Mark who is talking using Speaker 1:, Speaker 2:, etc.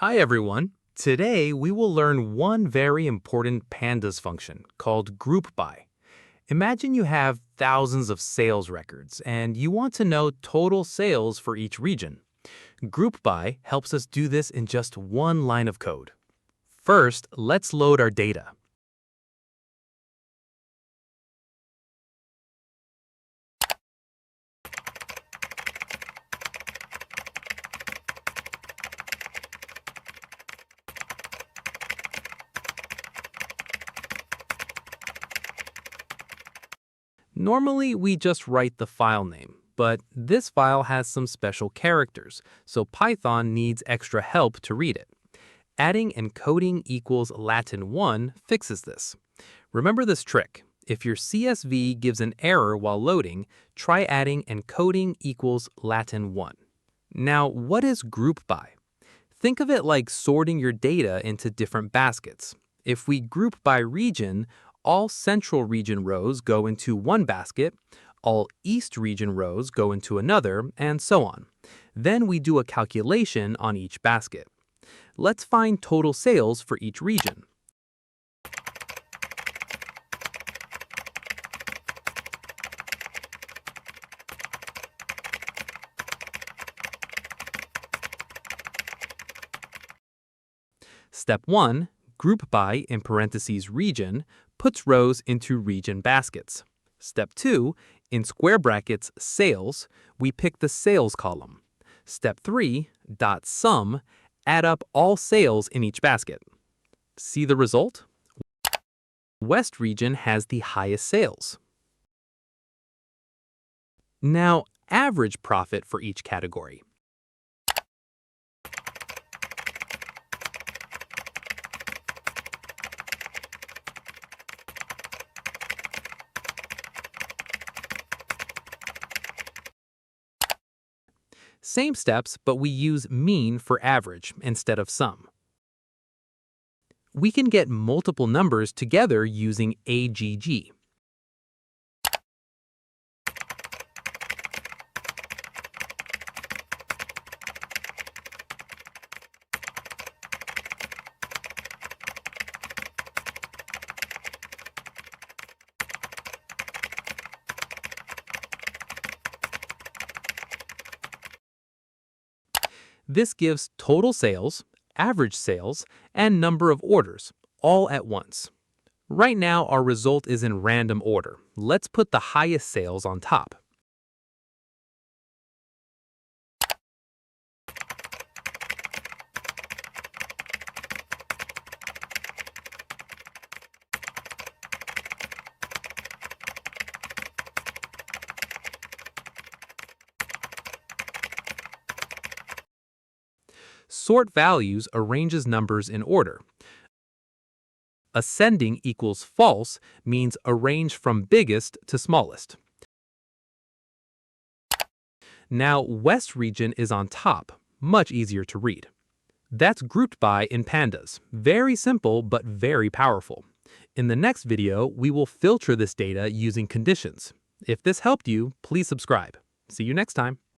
Speaker 1: Hi everyone. Today we will learn one very important Pandas function called groupby. Imagine you have thousands of sales records and you want to know total sales for each region. Groupby helps us do this in just one line of code. First, let's load our data. Normally, we just write the file name, but this file has some special characters, so Python needs extra help to read it. Adding encoding equals Latin 1 fixes this. Remember this trick. If your CSV gives an error while loading, try adding encoding equals Latin 1. Now, what is groupby? Think of it like sorting your data into different baskets. If we group by region, all central region rows go into one basket, all east region rows go into another, and so on. Then we do a calculation on each basket. Let's find total sales for each region. Step 1, group by in parentheses region, puts rows into region baskets. Step 2, in square brackets sales, we pick the sales column. Step 3, dot sum, add up all sales in each basket. See the result? West region has the highest sales. Now, average profit for each category. Same steps, but we use mean for average instead of sum. We can get multiple numbers together using AGG. This gives total sales, average sales, and number of orders, all at once. Right now, our result is in random order. Let's put the highest sales on top. Sort values arranges numbers in order. Ascending equals false means arrange from biggest to smallest. Now, West region is on top, much easier to read. That's grouped by in Pandas. Very simple, but very powerful. In the next video, we will filter this data using conditions. If this helped you, please subscribe. See you next time.